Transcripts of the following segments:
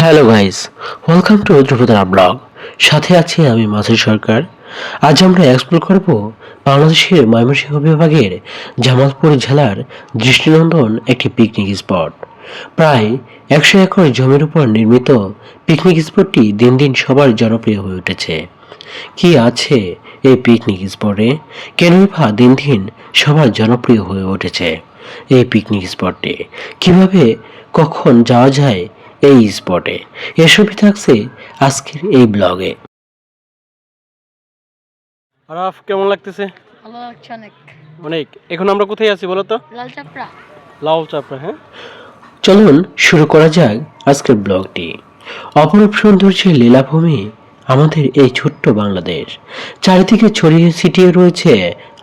Hello guys, welcome to Dhrubatara blog. সাথে আছি আমি মাসুদ সরকার। আজ আমরা এক্সপ্লোর করব বাংলাদেশের ময়মনসিংহ বিভাগের জামালপুর জেলার দৃষ্টিনন্দন একটি পিকনিক স্পট। প্রায় 100 একর জমির উপর নির্মিত পিকনিক স্পটটি দিন দিন সবার জনপ্রিয় হয়ে উঠেছে। কি আছে এই পিকনিক স্পটে, কেনই বা দিন দিন সবার জনপ্রিয় হয়ে উঠেছে এই পিকনিক স্পটে, কিভাবে কখন যাওয়া যায় এই স্পটে, এসবই থাকছে আজকের এই ব্লগে। আরাফ, কেমন লাগতেছে? ভালো লাগছে অনেক। অনেক। এখন আমরা কোথায় আছি বলো তো? লাল চাপড়া। লাউ চাপড়া। হ্যাঁ, চলুন শুরু করা যাক আজকের ব্লগটি। অপরূপ সৌন্দর্যের লীলাভূমি আমাদের এই ছোট্ট বাংলাদেশ। চারিদিকে ছড়িয়ে ছিটিয়ে রয়েছে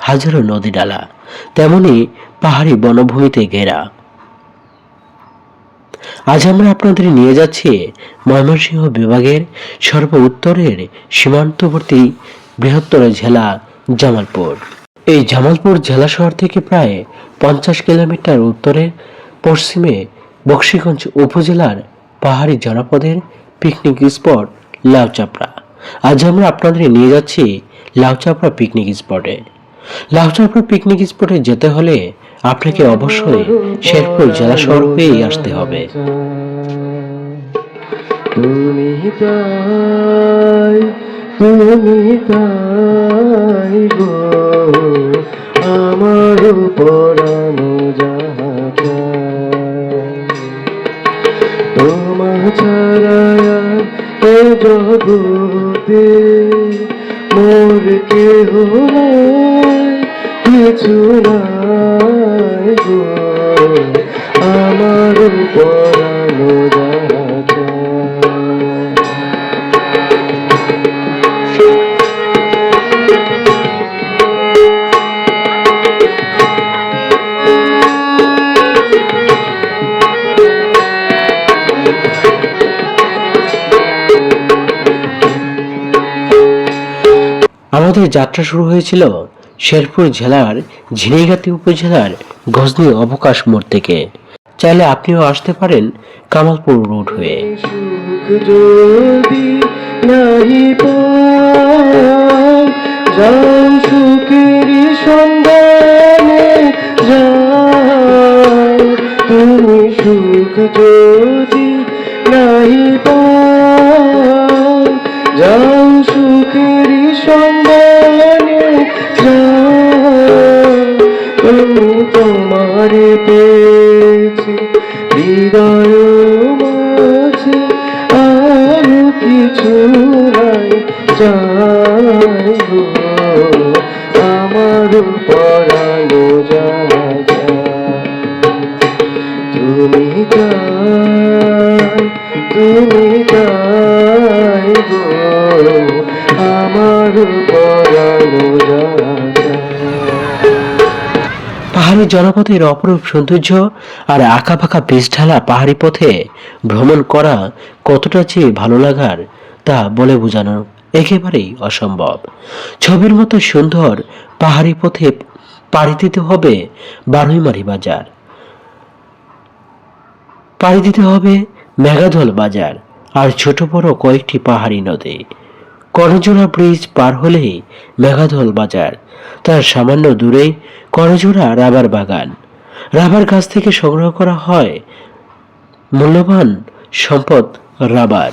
হাজারো নদী ডালা, তেমনি পাহাড়ি বনভূমিতে ঘেরা। আজ আমরা আপনাদের নিয়ে যাচ্ছি ময়মনসিংহ বিভাগের সর্ব উত্তরের সীমান্তবর্তী বৃহত্তর জেলা জামালপুর। এই জামালপুর জেলা শহর থেকে প্রায় 50 কিলোমিটার উত্তরে পশ্চিমে বক্সিগঞ্জ উপজেলার পাহাড়ি জনপদের পিকনিক স্পট লাউচাপড়া। আজ আমরা আপনাদের নিয়ে যাচ্ছি লাউচাপড়া পিকনিক স্পটে। লাউচাপড়া পিকনিক স্পটে যেতে হলে আপনাকে অবশ্যই শেরপুর জেলা শহর হয়েই আসতে হবে। তুমি তাই, তুমি তাই গো আমার পরানো যাহা, তোমা ছাড়া এ জগতে মোর কেহ নাই, কিছু নাই গো আমার পরানো যাহা। আমাদের যাত্রা শুরু হয়েছিল শেরপুর জেলার ঝিনাইগাতি উপজেলার গজনী অবকাশ মোড় থেকে। চাইলে আপনিও আসতে পারেন কামালপুর রোড হয়ে। সুখ যদি নাহি পাই, যাও সুখের সন্ধানে যাও, তুমি সুখ যদি নাহি পাই, যাও সুখের সন্ধানে যাও, তুমি তোমারে পেয়েছি হৃদয় মাঝে, আর কিছু নাই চাই গো আমার পরানো যাহা। তুমি তাই, তুমি তাই গো আমার পরানো যাহা। পাহাড়ি জনপদের অপরূপ সৌন্দর্য আর আঁকাবাঁকা পিচঢালা পাহাড়ি পথে ভ্রমণ করা কতটা যে ভালো লাগার তা বলে বোঝানো একেবারেই অসম্ভব। ছবির মতো সুন্দর পাহাড়ি পথে পাড়ি দিতে হবে বারুইমারি বাজার, পাড়ি দিতে হবে মেঘাধল বাজার আর ছোট বড় কয়েকটি পাহাড়ি নদী। করজোড়া ব্রিজ পার হলেই মেঘাধল বাজার, তার সামান্য দূরেই করজোড়া রাবার বাগান। রাবার গাছ থেকে সংগ্রহ করা হয় মূল্যবান সম্পদ রাবার।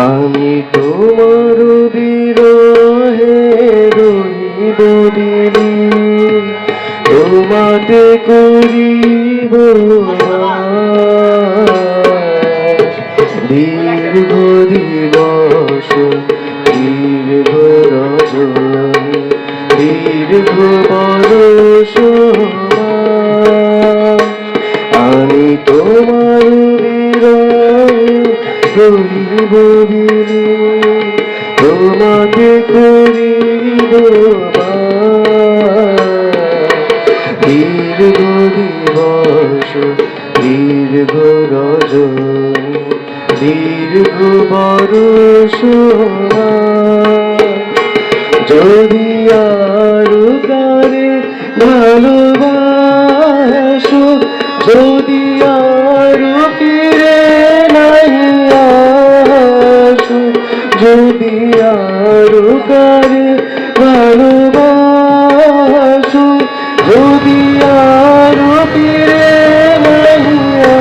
আমি তোমার বিরহে রহিব দিলি, তোমাতে করিব দীর্ঘ দিবস, দীর্ঘ রজনী, দীর্ঘ বরষ, আমি তোমার বিরহে রহিব দিলি, তোমাকে করিব দীর্ঘ দিবস, দীর্ঘ রজনী, দীর্ঘ বরষ। যদি আরো কারে ভালোবাসো, যদি আরো ফিরে নাহিয়া,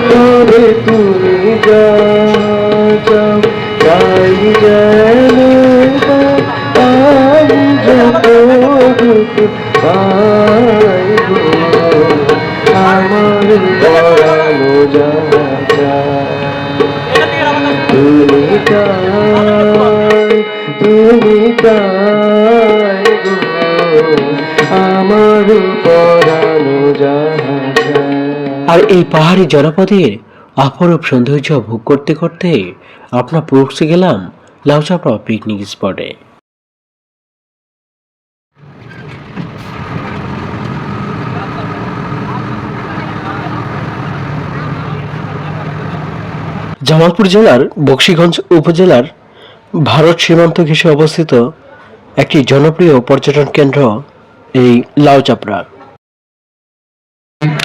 তবে তুমি যা চাও তাই যেন আমি যত দুঃখ পাই গো, আমার পরানো যাতা তুমি তাই গো, আমার পরানো যাতা। আর এই পাহাড়ি জনপদের অপরূপ সৌন্দর্য ভোগ করতে করতে আমরা পৌঁছে গেলাম লাউচাপড়া পিকনিক স্পটে। জামালপুর জেলার বকশীগঞ্জ উপজেলার ভারত সীমান্ত ঘেঁষে অবস্থিত একটি জনপ্রিয় পর্যটন কেন্দ্র এই লাউচাপড়া।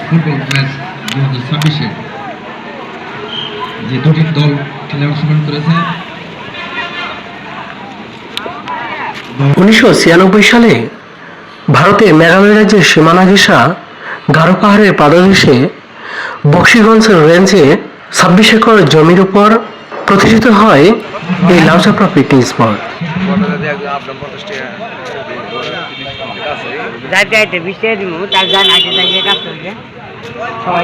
ফুটবল ম্যাচ 2026-এ যে দুটি দল খেলে অংশগ্রহণ করেছে। 1996 সালে ভারতে মেঘালয় রাজ্যের সীমানা ঘেঁষা গারো পাহাড়ের পাদদেশে বকশীগঞ্জ রেঞ্জে 26 একর জমির উপর প্রতিষ্ঠিত হয় এই লাউচাপড়া পিকনিক স্পট। যাইতে যাইতে 20 টাকা দিব, তার যান আগে যাইয়ে কাজ করবে সবাই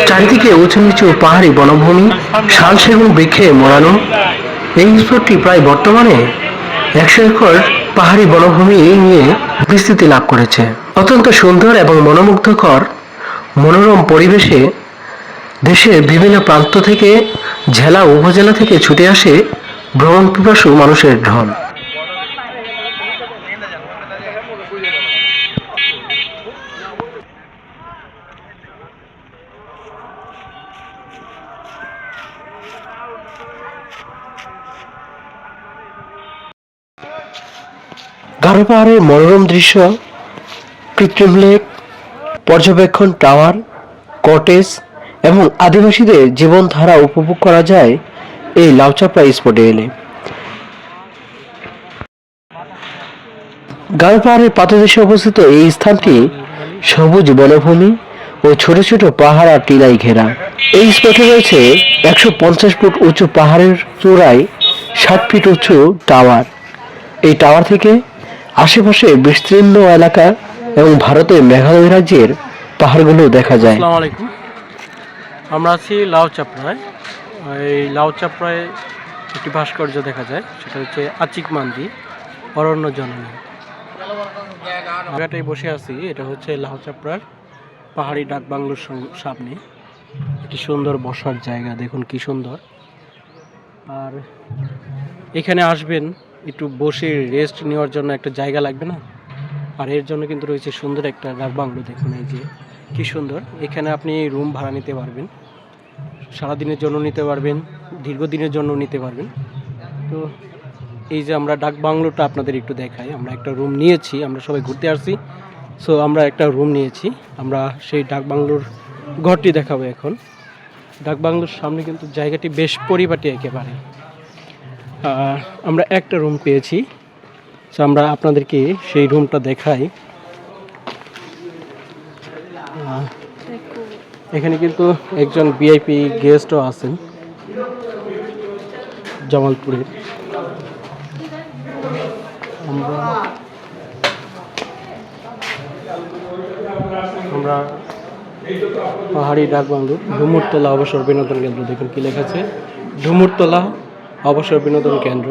চারিদিকে উঁচু নিচু পাহাড়ি বনভূমি, শাল সেগুন বৃক্ষে মোড়ানো এই স্পটটি প্রায় বর্তমানে 100 একর পাহাড়ি বনভূমি নিয়ে বিস্তৃতি লাভ করেছে। অত্যন্ত সুন্দর এবং মনোমুগ্ধকর মনোরম পরিবেশে দেশের বিভিন্ন প্রান্ত থেকে, জেলা উপজেলা থেকে ছুটে আসে ভ্রমণ পিপাসু মানুষের ঢল। গারো পাহাড়ের মনোরম দৃশ্য, কৃত্রিম লেক, পর্যবেক্ষণ টাওয়ার, কটেজ এবং আদিবাসীদের জীবনধারা উপভোগ করা যায় এই লাউচাপড়া স্পটে এলে। গারো পাহাড়ের পাদদেশে অবস্থিত এই স্থানটি সবুজ বনভূমি ও ছোট ছোট পাহাড় আর টিলায় ঘেরা। এই স্পটে রয়েছে 150 ফুট উঁচু পাহাড়ের চূড়ায় 60 ফিট উঁচু টাওয়ার। এই টাওয়ার থেকে আশেপাশে বিস্তীর্ণ এলাকা এবং ভারতের মেঘালয় রাজ্যের পাহাড়গুলো দেখা যায়। আসসালামু আলাইকুম। আমরা আছি লাউচাপড়ায়। এই লাউচাপড়ায় একটি ভাস্কর্য দেখা যায়, সেটা হচ্ছে আচিক মান্দি অরণ্য জননী। জায়গাটায় বসে আছি, এটা হচ্ছে লাউচাপড়ার পাহাড়ি ডাক বাংলোর সামনে একটি সুন্দর বসার জায়গা। দেখুন কি সুন্দর। আর এখানে আসবেন একটু বসে রেস্ট নেওয়ার জন্য একটা জায়গা লাগবে না? আর এর জন্য কিন্তু রয়েছে সুন্দর একটা ডাক বাংলো। দেখুন এই যে কি সুন্দর। এখানে আপনি রুম ভাড়া নিতে পারবেন, সারাদিনের জন্য নিতে পারবেন, দীর্ঘদিনের জন্য নিতে পারবেন। তো এই যে আমরা ডাক বাংলোটা আপনাদের একটু দেখাই। আমরা একটা রুম নিয়েছি, আমরা সবাই ঘুরতে আসছি, সো আমরা একটা রুম নিয়েছি। আমরা সেই ডাক বাংলোর ঘরটি দেখাবো এখন। ডাক বাংলোর সামনে কিন্তু জায়গাটি বেশ পরিপাটি একেবারে। আমরা একটা রুম পেয়েছি, সো আমরা আপনাদেরকে সেই রুমটা দেখাই। এখানে কিন্তু একজন ভিআইপি গেস্টও আছেন জামালপুরের। আমরা পাহাড়ি ডাক বাংলো ডুমুরতলা অবসর বিনোদন কেন্দ্র। দেখুন কি লেখা আছে, ডুমুরতলা অবসর বিনোদন কেন্দ্র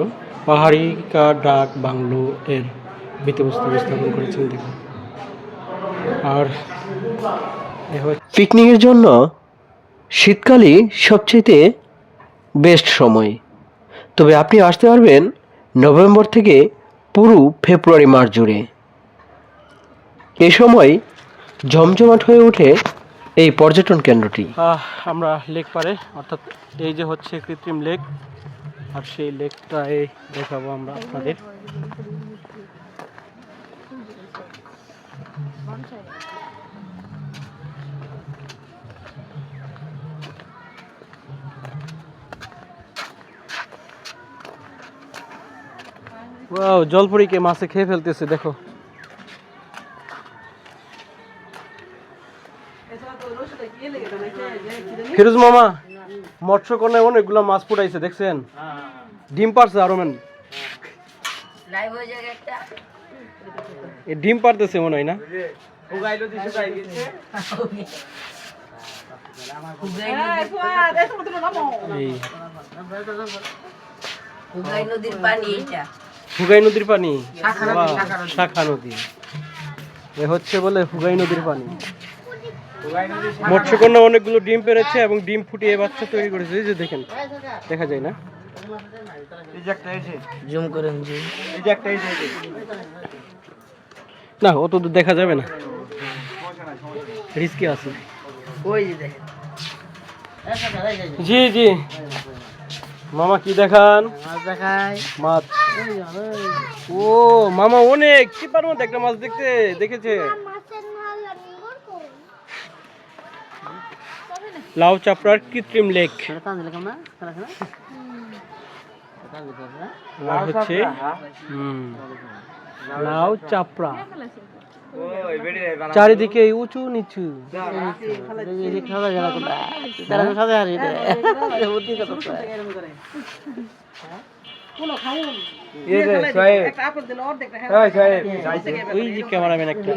পাহাড়িকা ডাক বাংলো এর ভিত্তিবস্তু স্থাপন করেছেন। দেখুন। আর পিকনিকের জন্য শীতকালই সবচেয়ে বেস্ট সময়, তবে আপনি আসতে পারবেন নভেম্বর থেকে পুরো ফেব্রুয়ারি মাস জুড়ে। এই সময় জমজমাট হয়ে ওঠে এই পর্যটন কেন্দ্রটি। আমরা লেক পারে, অর্থাৎ এই যে হচ্ছে কৃত্রিম লেক, আর সেই লেকটায় দেখাবো আমরা আপনাদের। ওয়াও, জলপরীকে মাছে খেয়ে ফেলতেছে দেখো। ফিরোজ মামা, মৎস্যকন্যায় অনেকগুলো মাছ ফুটাইছে দেখছেন, ডিম পারছে আরো মান। ডিম পারতেছে মনে হয় না? এই হুগাই নদীর পানি এটা। হুগাই নদীর পানি, শাখা নদী, এ হচ্ছে বলে হুগাই নদীর পানি। মৎস্যকন্যা অনেকগুলো ডিম পেরেছে এবং ডিম ফুটিয়ে বাচ্চা তৈরি করেছে, এই যে দেখেন, দেখা যায় না? জুম করেন জি। না, অত দূর দেখা যাবে না, রিস্কি আছে। ওই যে দেখেন। জি জি মামা, কি দেখান? মাছ দেখায়। মাছ। ও মামা, অনেক চিপার মধ্যে একটা মাছ দেখেছে। লাউ চাপড়ার কৃত্রিম লেক আর হচ্ছে লাউ চাপড়া, চারিদিকে উঁচু নিচু। ওই যে ক্যামেরাম্যান একটা,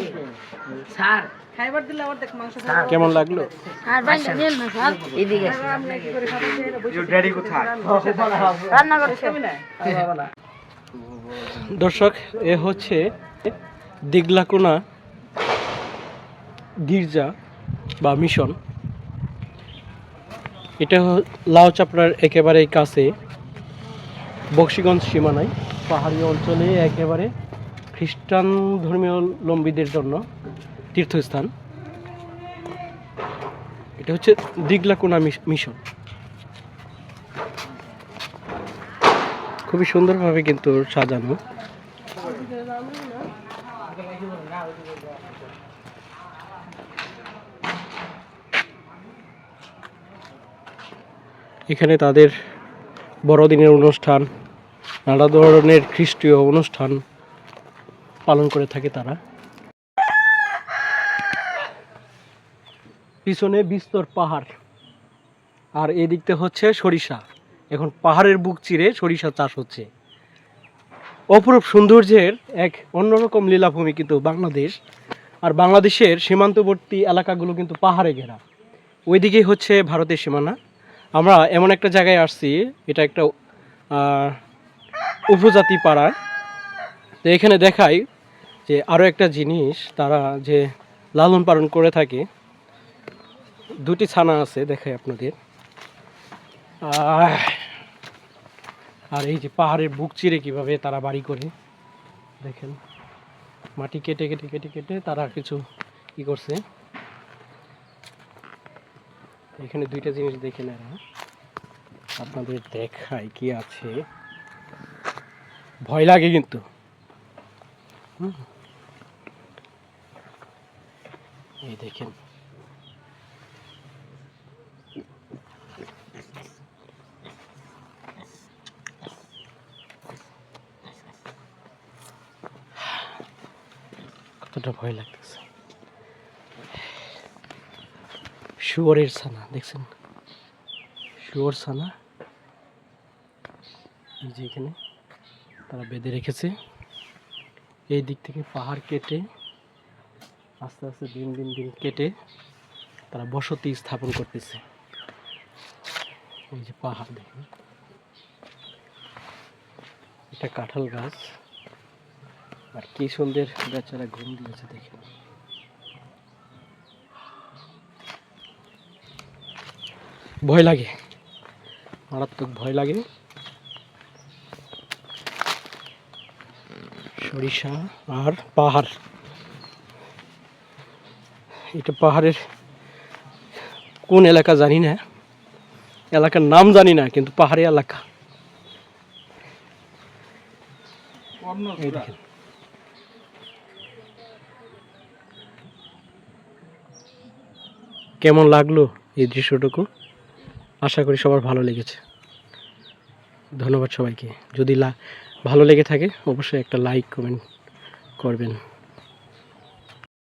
কেমন লাগলো? দর্শক, এ হচ্ছে দিগলাকোনা গির্জা বা মিশন। এটা লাউ চাপড়ার একেবারে কাছে, বক্সিগঞ্জ সীমানায়, পাহাড়ি অঞ্চলে একেবারে খ্রিস্টান ধর্মীয় লম্বীদের জন্য তীর্থস্থান। এটা হচ্ছে দিগলাকোনা মিশন। খুবই সুন্দরভাবে কিন্তু সাজানো। এখানে তাদের বড়দিনের অনুষ্ঠান, নানা ধরনের খ্রিস্টীয় অনুষ্ঠান পালন করে থাকে তারা। পিছনে বিস্তর পাহাড়, আর এদিকতে হচ্ছে সরিষা। এখন পাহাড়ের বুক চিরে সরিষা চাষ হচ্ছে। অপরূপ সৌন্দর্যের এক অন্যরকম লীলাভূমি কিন্তু বাংলাদেশ। আর বাংলাদেশের সীমান্তবর্তী এলাকাগুলো কিন্তু পাহাড়ে ঘেরা। ওইদিকেই হচ্ছে ভারতের সীমানা। আমরা এমন একটা জায়গায় আসছি, এটা একটা উপজাতি পাড়া। তো এখানে দেখাই যে আরও একটা জিনিস, তারা যে লালন পালন করে থাকে। দুটি ছানা আছে, দেখাই আপনাদের। আর এই যে পাহাড়ের বুক চিরে কিভাবে তারা বাড়ি করে, দেখেন, মাটি কেটে কেটে কেটে কেটে তারা কিছু কি করছে। এখানে দুইটা জিনিস দেখে নেন, আপনাদের দেখাই কি আছে। ভয় লাগে কিন্তু। এই দেখেন, কতটা ভয় লাগতেছে। শুয়োরের ছানা দেখছেন, শুয়োর ছানা এই যে এখানে তারা বেঁধে রেখেছে। এই দিক থেকে পাহাড় কেটে আস্তে আস্তে দিন দিন দিন কেটে তারা বসতি স্থাপন করতেছে। এই যে পাহাড় দেখুন, এটা কাঁঠাল গাছ, আর কি সুন্দর বেচারা ঘুম দিয়েছে দেখেন। ভয় লাগে, মারাত্মক ভয় লাগে। সরিষা আর পাহাড়, এটা পাহাড়ের কোন এলাকা জানি না, এলাকার নাম জানি না, কিন্তু পাহাড়ি এলাকা। এই দেখেন, কেমন লাগলো এই দৃশ্যটুকু? আশা করি সবার ভালো লেগেছে। ধন্যবাদ সবাইকে। যদি ভালো লেগে থাকে অবশ্যই একটা লাইক কমেন্ট করবেন।